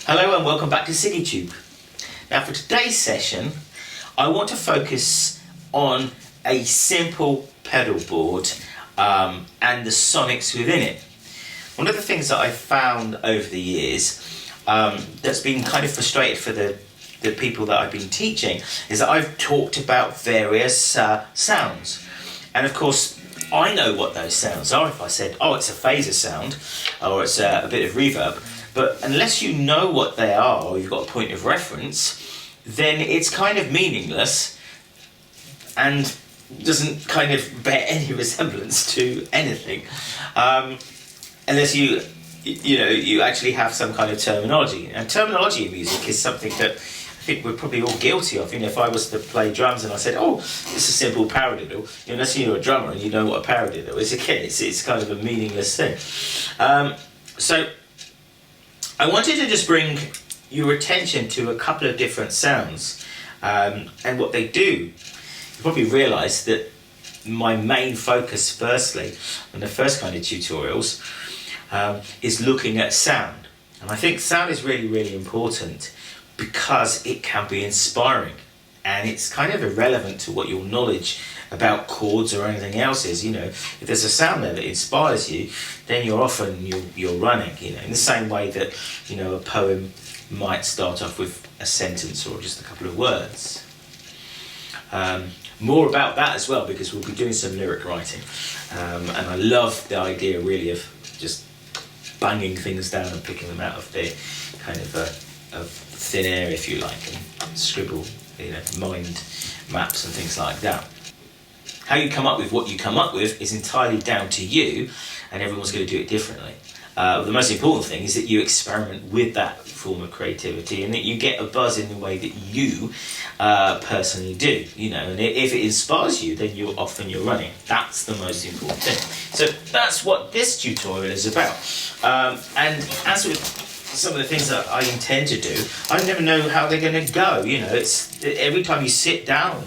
Hello and welcome back to CityTube. Now for today's session, I want to focus on a simple pedal board and the sonics within it. One of the things that I've found over the years that's been kind of frustrated for the people that I've been teaching is that I've talked about various sounds. And of course, I know what those sounds are if I said, oh, it's a phaser sound or it's a bit of reverb. But unless you know what they are or you've got a point of reference, then it's kind of meaningless and doesn't kind of bear any resemblance to anything. Unless you actually have some kind of terminology. And terminology in music is something that I think we're probably all guilty of. If I was to play drums and I said, oh, it's a simple paradiddle, unless you're a drummer and you know what a paradiddle is, again, it's kind of a meaningless thing. So I wanted to just bring your attention to a couple of different sounds and what they do. You probably realise that my main focus, firstly, on the first kind of tutorials, is looking at sound. And I think sound is really, really important because it can be inspiring. And it's kind of irrelevant to what your knowledge about chords or anything else is. If there's a sound there that inspires you, then you're running. In the same way that a poem might start off with a sentence or just a couple of words. More about that as well, because we'll be doing some lyric writing, and I love the idea really of just banging things down and picking them out of the kind of thin air, if you like, and scribble mind maps and things like that. How you come up with what you come up with is entirely down to you, and everyone's going to do it differently. The most important thing is that you experiment with that form of creativity and that you get a buzz in the way that you personally do. And if it inspires you, then you're off and you're running. That's the most important thing. So that's what this tutorial is about. And as with some of the things that I intend to do, I never know how they're going to go. It's every time you sit down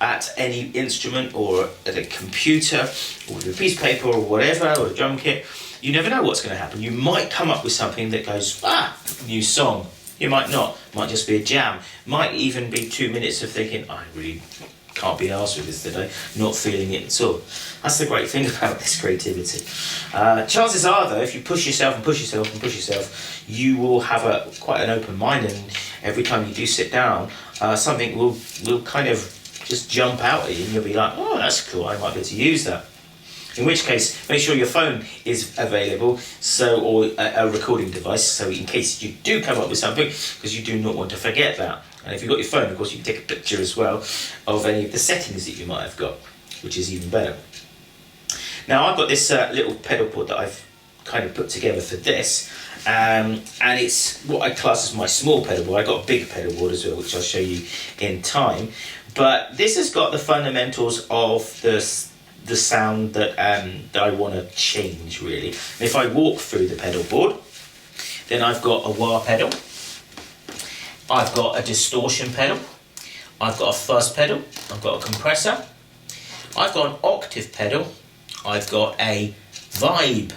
at any instrument or at a computer or with a piece of paper or whatever, or a drum kit, you never know what's going to happen. You might come up with something that goes, new song. You might not. Might just be a jam. Might even be 2 minutes of thinking, I really can't be arsed with this today, not feeling it at all. That's the great thing about this creativity. Chances are, though, if you push yourself and push yourself and push yourself, you will have quite an open mind, and every time you do sit down, something will kind of just jump out at you, and you'll be like, oh, that's cool, I might be able to use that. In which case, make sure your phone is available, or a recording device, so in case you do come up with something, because you do not want to forget that. And if you've got your phone, of course, you can take a picture as well of any of the settings that you might have got, which is even better. Now, I've got this little pedal board that I've kind of put together for this, and it's what I class as my small pedal board. I've got a big pedal board as well, which I'll show you in time. But this has got the fundamentals of the sound that I want to change, really. And if I walk through the pedal board, then I've got a wah pedal, I've got a distortion pedal, I've got a fuzz pedal, I've got a compressor, I've got an octave pedal, I've got a vibe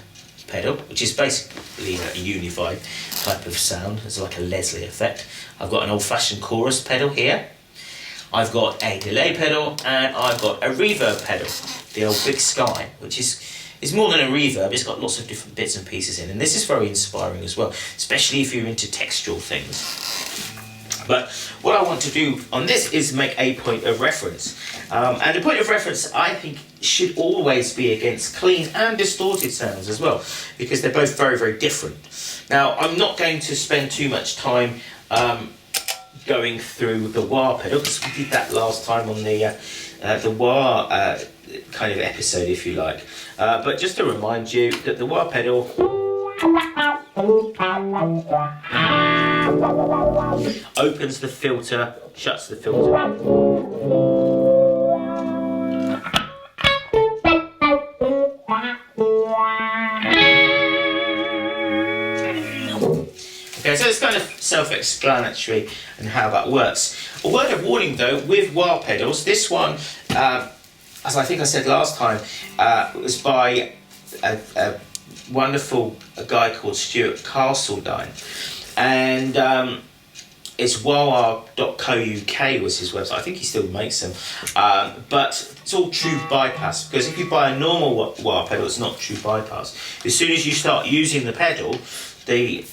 pedal, which is basically a univibe type of sound. It's like a Leslie effect. I've got an old-fashioned chorus pedal here. I've got a delay pedal, and I've got a reverb pedal, the old Big Sky, which is more than a reverb. It's got lots of different bits and pieces in, and this is very inspiring as well, especially if you're into textural things. But what I want to do on this is make a point of reference. And the point of reference, I think, should always be against clean and distorted sounds as well, because they're both very, very different. Now, I'm not going to spend too much time going through the wah pedal, because we did that last time on the wah kind of episode, if you like. But just to remind you that the wah pedal opens the filter, shuts the filter. Okay, so it's kind of self-explanatory and how that works. A word of warning though, with wah pedals, this one, as I think I said last time, was by a wonderful guy called Stuart Castledine. and it's wah.co.uk was his website. I think he still makes them, but it's all true bypass, because if you buy a normal wah pedal, it's not true bypass. As soon as you start using the pedal, the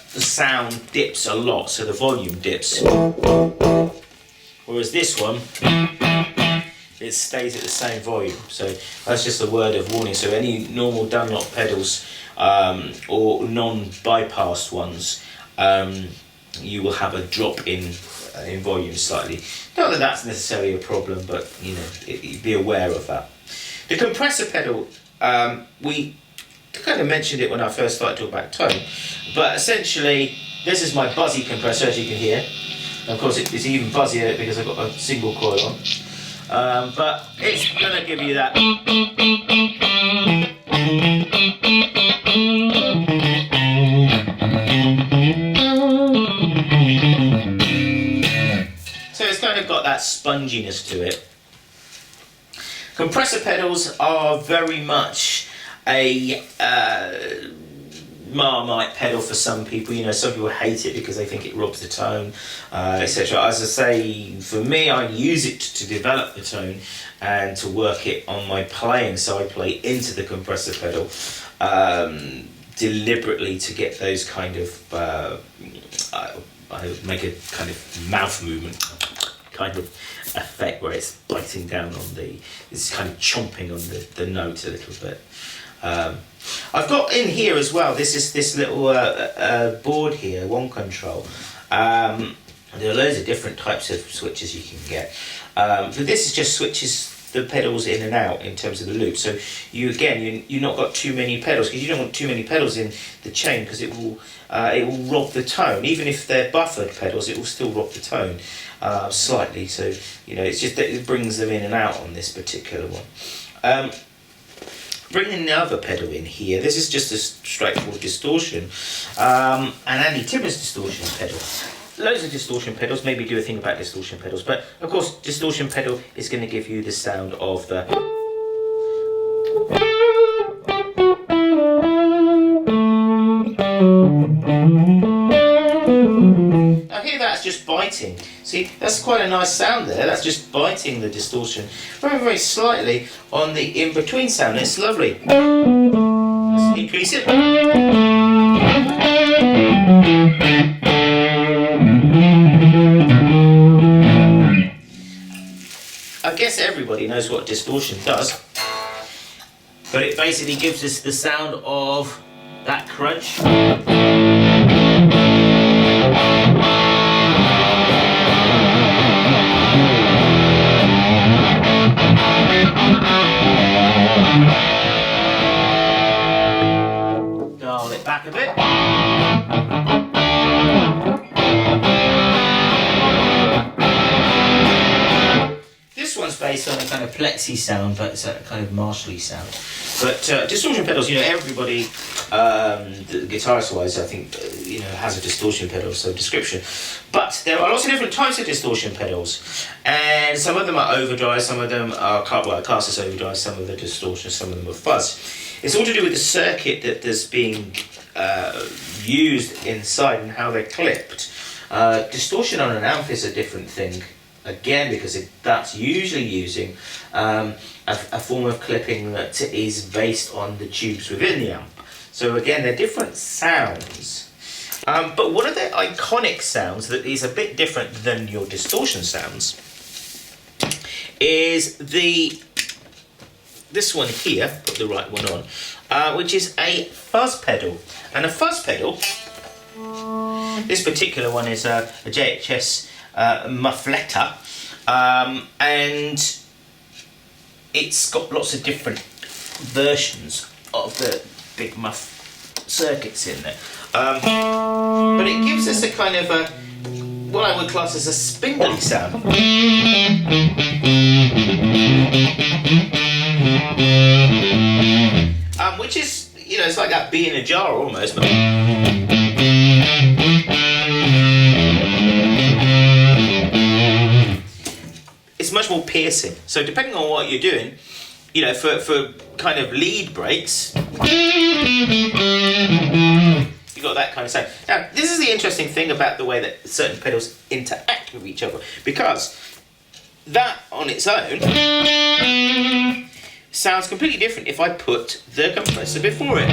sound dips a lot, so the volume dips. Whereas this one, it stays at the same volume. So that's just a word of warning. So any normal Dunlop pedals or non-bypassed ones, you will have a drop in volume slightly. Not that that's necessarily a problem, but you know, be aware of that. The compressor pedal, we kind of mentioned it when I first started talking about tone, but essentially this is my buzzy compressor, as you can hear. And of course it's even buzzier because I've got a single coil on, but it's going to give you that. So it's kind of got that sponginess to it. Compressor pedals are very much a Marmite pedal for some people. You know, some people hate it because they think it robs the tone, etc. As I say, for me, I use it to develop the tone and to work it on my playing. So I play into the compressor pedal deliberately to get those kind of I make a kind of mouth movement kind of effect where it's biting down on it's kind of chomping on the note a little bit. I've got in here as well, this little board here, one control. There are loads of different types of switches you can get. But this just switches the pedals in and out in terms of the loop. So you've not got too many pedals, because you don't want too many pedals in the chain, because it will rob the tone. Even if they're buffered pedals, it will still rob the tone slightly. So you know, it's just that it brings them in and out on this particular one. Bringing the other pedal in here, this is just a straightforward distortion, and Andy Timmer's distortion pedal. Loads of distortion pedals, maybe do a thing about distortion pedals, but of course distortion pedal is going to give you the sound of the... Now here that's just biting. See, that's quite a nice sound there. That's just biting the distortion very, very slightly on the in-between sound. It's lovely. Let's increase it. I guess everybody knows what distortion does, but it basically gives us the sound of that crunch. Dial it back a bit. This one's based on a kind of plexi sound, but it's a kind of martially sound. But distortion pedals, you know, everybody, guitarist-wise, I think, you know, has a distortion pedal, so description. But there are lots of different types of distortion pedals, and some of them are overdrive, some of them are classed as overdrive, some of the distortion, some of them are fuzz. It's all to do with the circuit that is being used inside and how they're clipped. Distortion on an amp is a different thing, again, because that's usually using a form of clipping that is based on the tubes within the amp. So again, they're different sounds. But one of the iconic sounds that is a bit different than your distortion sounds is this one here, put the right one on, which is a fuzz pedal. And a fuzz pedal, this particular one is a JHS muffletta, and it's got lots of different versions of the big muff circuits in there, but it gives us a kind of a, what I would class as a spindly sound. Which is, you know, it's like that bee in a jar almost. It's much more piercing. So depending on what you're doing, you know, for kind of lead breaks, you you've got that kind of sound. Now, this is the interesting thing about the way that certain pedals interact with each other, because that on its own sounds completely different if I put the compressor before it.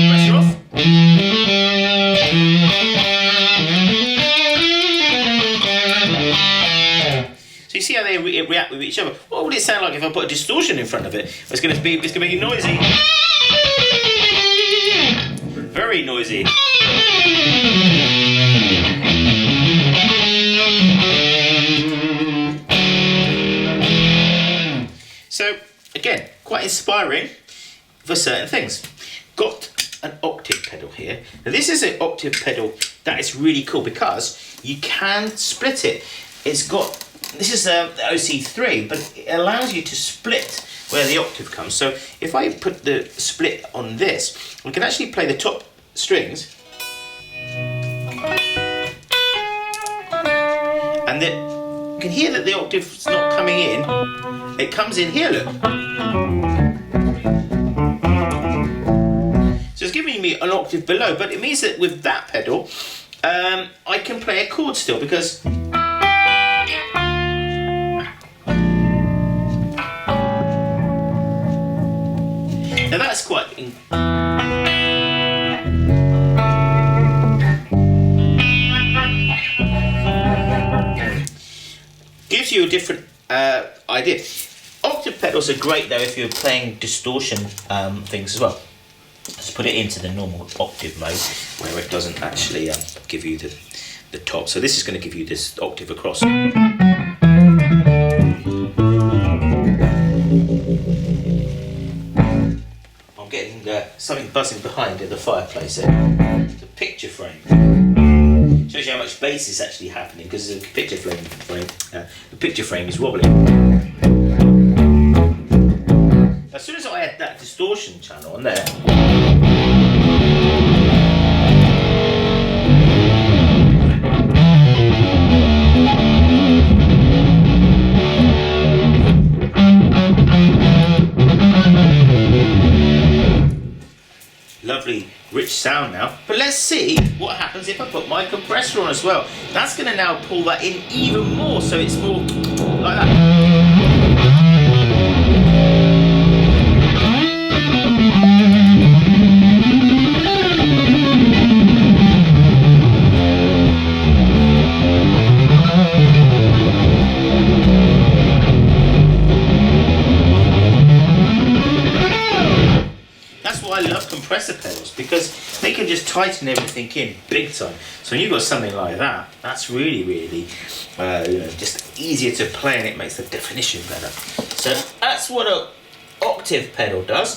Compressor off. So you see how they react with each other. What would it sound like if I put a distortion in front of it? It's going to be noisy. Very noisy. So again, quite inspiring for certain things. Got an octave pedal here. Now this is an octave pedal that is really cool because you can split it. It's got, this is the OC3, but it allows you to split where the octave comes. So if I put the split on this, we can actually play the top strings, and you can hear that the octave's not coming in. It comes in here, look. So it's giving me an octave below, but it means that with that pedal, I can play a chord still, because now that's quite gives you a different idea. Octave pedals are great though if you're playing distortion things as well. Let's put it into the normal octave mode where it doesn't actually give you the top. So this is going to give you this octave across. I'm getting something buzzing behind in the fireplace there. The picture frame. Shows you how much bass is actually happening because the picture frame is wobbling. As soon as I add that distortion channel on there, lovely rich sound now. But let's see what happens if I put my compressor on as well. That's going to now pull that in even more, so it's more like that. I love compressor pedals because they can just tighten everything in big time. So when you've got something like that, that's really just easier to play, and it makes the definition better. So that's what an octave pedal does.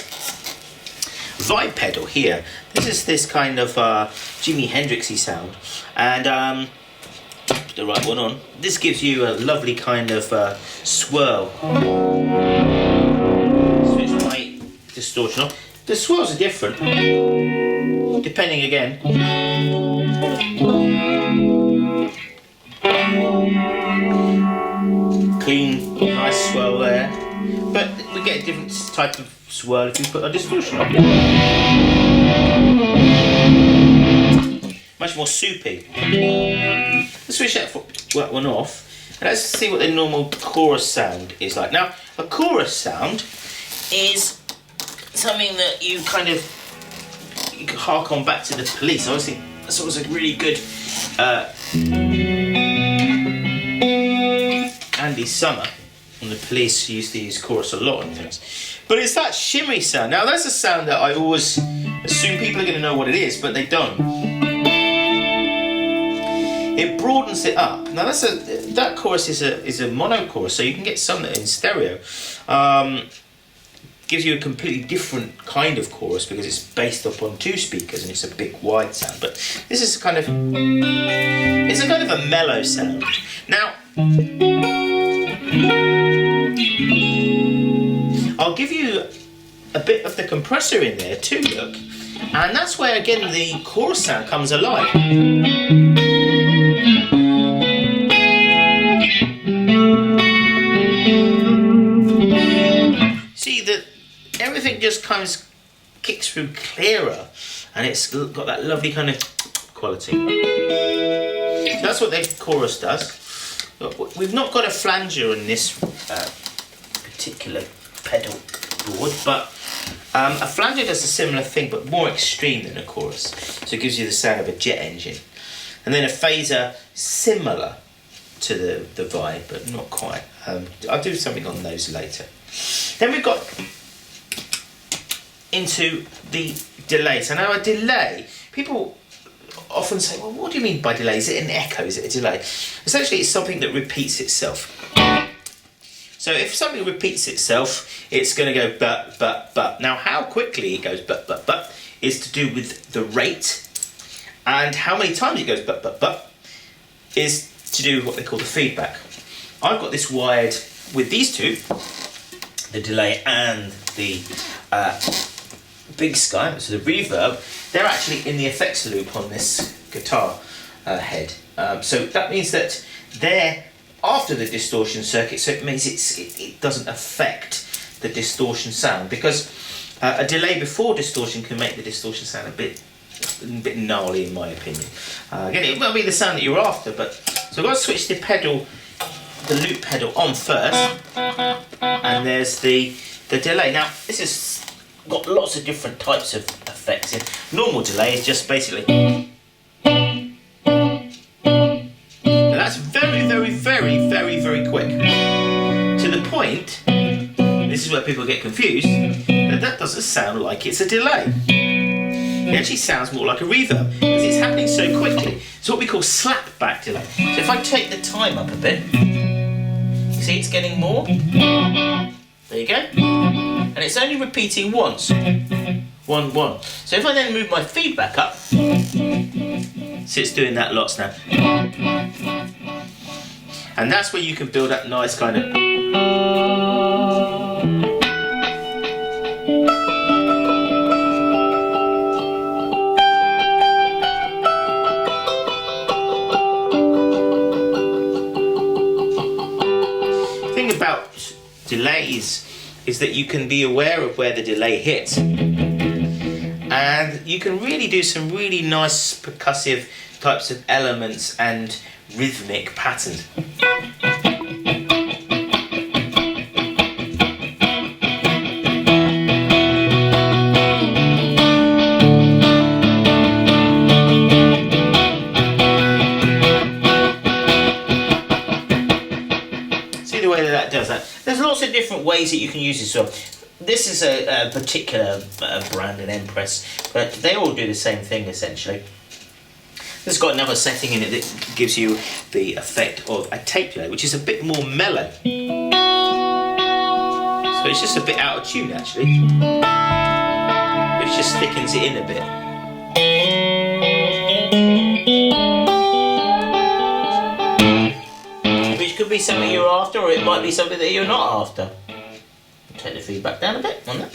Vibe pedal here. This is this kind of Jimi Hendrixy sound, and put the right one on. This gives you a lovely kind of swirl. Switch my distortion off. The swirls are different, depending again. Clean, nice swirl there. But we get a different type of swirl if you put a distortion on. Much more soupy. Let's switch that one off. And let's see what the normal chorus sound is like. Now, a chorus sound is something that you can hark on back to the Police. Obviously, that's always a really good Andy Summer on the Police used to use chorus a lot and things. But it's that shimmy sound. Now that's a sound that I always assume people are going to know what it is, but they don't. It broadens it up. Now that chorus is a mono chorus, so you can get some that are in stereo. Gives you a completely different kind of chorus because it's based upon two speakers and it's a big wide sound. But this is a kind of a mellow sound. Now, I'll give you a bit of the compressor in there too, look, and that's where again the chorus sound comes alive. See that everything just kicks through clearer, and it's got that lovely kind of quality. So that's what the chorus does. We've not got a flanger in this particular pedal board, but a flanger does a similar thing, but more extreme than a chorus. So it gives you the sound of a jet engine. And then a phaser, similar to the vibe, but not quite. I'll do something on those later. Then we've got into the delay. So now a delay, people often say, well, what do you mean by delay? Is it an echo? Is it a delay? Essentially, it's something that repeats itself. So if something repeats itself, it's going to go but. Now, how quickly it goes but is to do with the rate, and how many times it goes but is to do with what they call the feedback. I've got this wired with these two, the delay and the big sky, so the reverb. They're actually in the effects loop on this guitar head. So that means that they're after the distortion circuit, so it means it doesn't affect the distortion sound, because a delay before distortion can make the distortion sound a bit gnarly, in my opinion. Again, it won't be the sound that you're after, but so I've got to switch the loop pedal on first, and there's the delay. Now this has got lots of different types of effects in. Normal delay is just basically. Now that's very quick. To the point, this is where people get confused, that doesn't sound like it's a delay. It actually sounds more like a reverb, because it's happening so quickly. It's what we call slapback delay. So if I take the time up a bit, see it's getting more? There you go. And it's only repeating once. 1, 1. So if I then move my feedback up, see it's doing that lots now. And that's where you can build up nice kind of... The thing about delays is that you can be aware of where the delay hits, and you can really do some really nice percussive types of elements and rhythmic patterns. See the way that does that? There's lots of different ways that you can use this. So this is a particular brand, an Empress, but they all do the same thing essentially. It's got another setting in it that gives you the effect of a tape delay, which is a bit more mellow. So it's just a bit out of tune actually. It just thickens it in a bit. Which could be something you're after, or it might be something that you're not after. Take the feedback down a bit on that.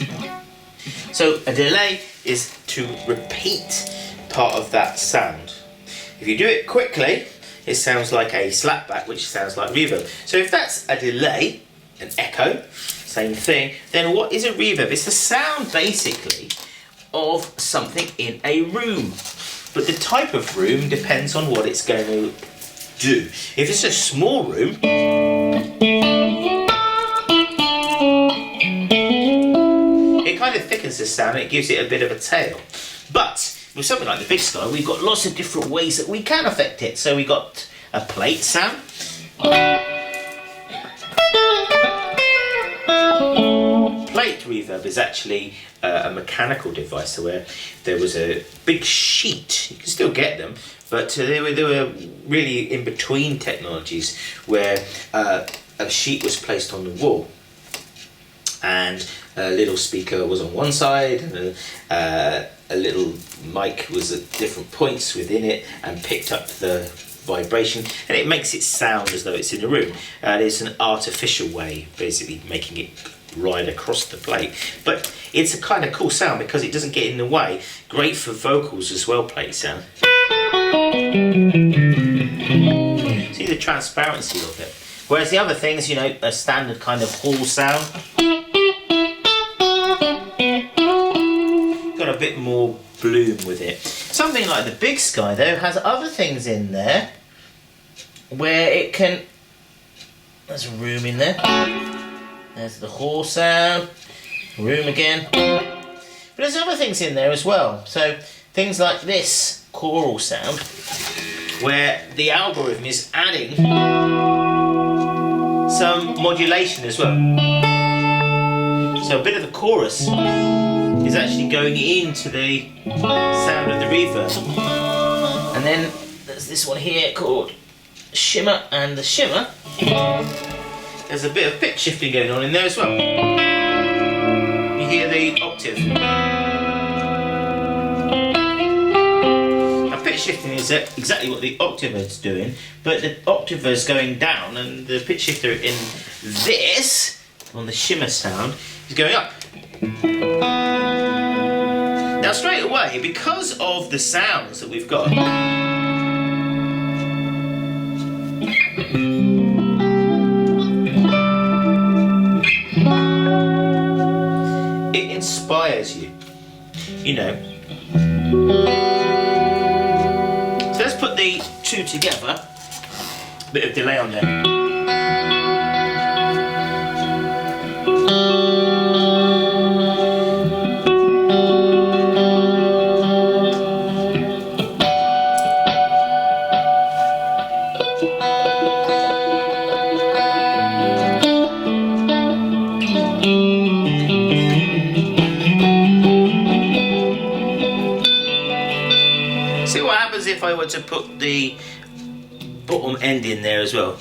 So a delay is to repeat part of that sound. If you do it quickly, it sounds like a slapback, which sounds like reverb. So if that's a delay, an echo, same thing, then what is a reverb? It's the sound basically of something in a room. But the type of room depends on what it's going to do. If it's a small room, it kind of thickens the sound and it gives it a bit of a tail. But with something like the Big Sky, we've got lots of different ways that we can affect it. So we got a plate sound. Plate reverb is actually a mechanical device, so where there was a big sheet. You can still get them, but they were really in between technologies where a sheet was placed on the wall, and a little speaker was on one side, and a little mic was at different points within it and picked up the vibration, and it makes it sound as though it's in a room. It's an artificial way, basically making it ride across the plate, but it's a kind of cool sound because it doesn't get in the way. Great for vocals as well, plate sound. See the transparency of it. Whereas the other things, you know, a standard kind of hall sound. a bit more bloom with it. Something like the Big Sky though has other things in there where it can, there's room in there, there's the horse sound, room again, but there's other things in there as well. So things like this choral sound where the algorithm is adding some modulation as well. So a bit of the chorus is actually going into the sound of the reverb. And then there's this one here called Shimmer, and the Shimmer, there's a bit of pitch shifting going on in there as well. You hear the octave. Now pitch shifting is exactly what the octaver's doing, but the octaver's going down and the pitch shifter in this, on the Shimmer sound, is going up. Now straight away, because of the sounds that we've got, it inspires you, you know. So let's put the two together, a bit of delay on there. See what happens if I were to put the bottom end in there as well.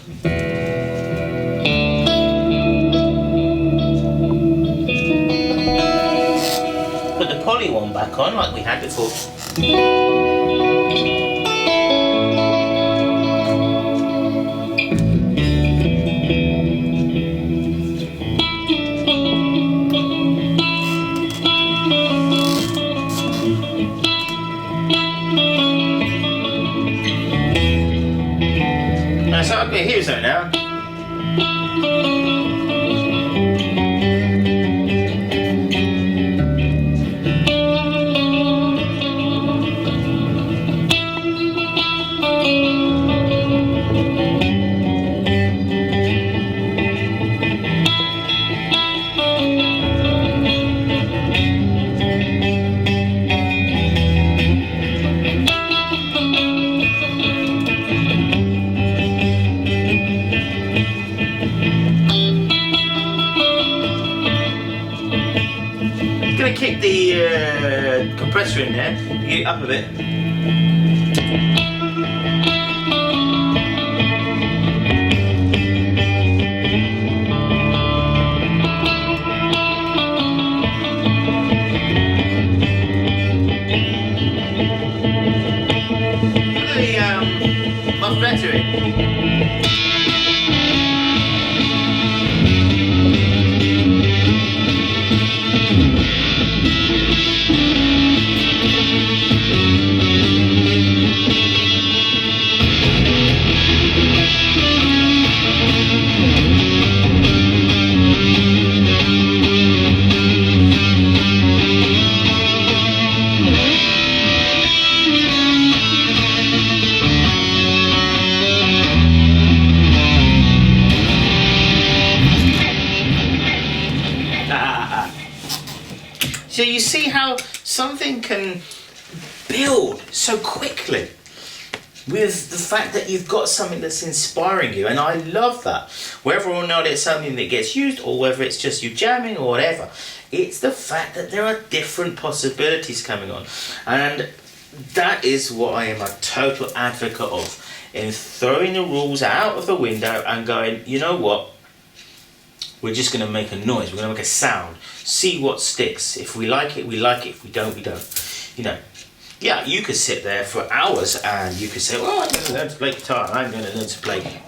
Put the poly one back on like we had before. So okay, here's that now. Kick the compressor in there, get it up a bit. Put the much better in. So you see how something can build so quickly with the fact that you've got something that's inspiring you, and I love that. Whether or not it's something that gets used or whether it's just you jamming or whatever, it's the fact that there are different possibilities coming on, and that is what I am a total advocate of, in throwing the rules out of the window and going, you know what, we're just going to make a noise, we're going to make a sound, see what sticks. If we like it, we like it. If we don't, we don't. You know, yeah, you could sit there for hours and you could say, well, I'm going to learn to play guitar, I'm going to learn to play.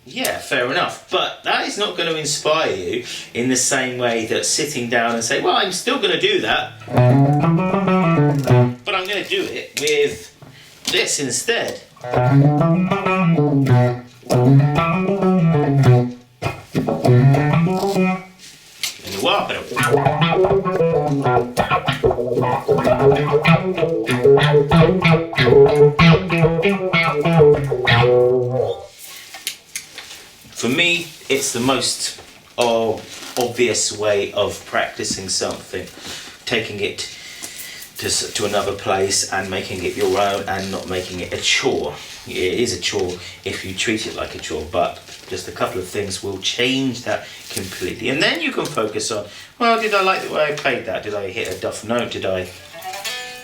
Yeah, fair enough. But that is not going to inspire you in the same way that sitting down and say, well, I'm still going to do that, but I'm going to do it with this instead. And wah pedal. For me, it's the most obvious way of practicing something, taking it to another place and making it your own and not making it a chore. It is a chore if you treat it like a chore, but just a couple of things will change that completely. And then you can focus on, well, did I like the way I played that? Did I hit a duff note? Did I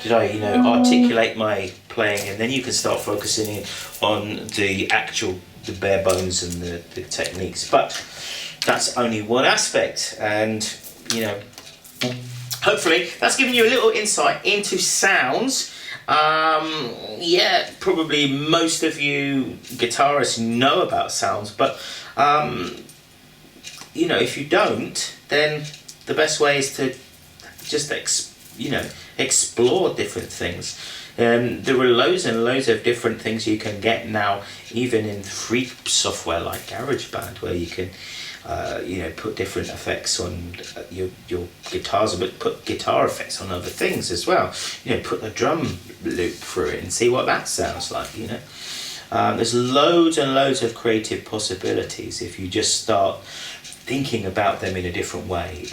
articulate my playing? And then you can start focusing in on the bare bones and the techniques. But that's only one aspect, and hopefully that's given you a little insight into sounds. Yeah, probably most of you guitarists know about sounds, but if you don't, then the best way is to just explore different things. There are loads and loads of different things you can get now, even in free software like GarageBand, where you can put different effects on your guitars, but put guitar effects on other things as well. Put a drum loop through it and see what that sounds like. There's loads and loads of creative possibilities if you just start thinking about them in a different way,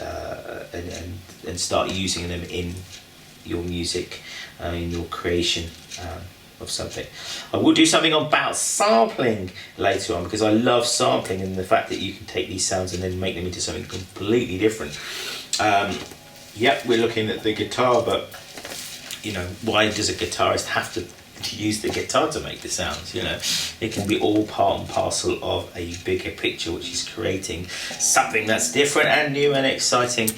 and start using them in your music, in your creation of something. I will do something about sampling later on, because I love sampling and the fact that you can take these sounds and then make them into something completely different. Yep, we're looking at the guitar, but why does a guitarist have to use the guitar to make the sounds? It can be all part and parcel of a bigger picture, which is creating something that's different and new and exciting,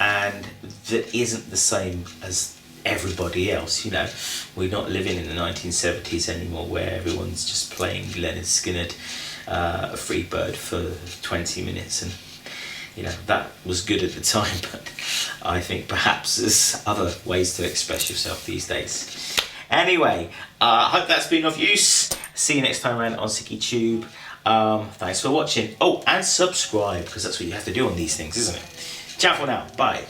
and that isn't the same as everybody else. We're not living in the 1970s anymore, where everyone's just playing Leonard Skinner, Freebird for 20 minutes, and that was good at the time, but I think perhaps there's other ways to express yourself these days. Anyway, I hope that's been of use. See you next time around on Sicky Tube. Thanks for watching. Oh, and subscribe, because that's what you have to do on these things, isn't it? Ciao for now. Bye.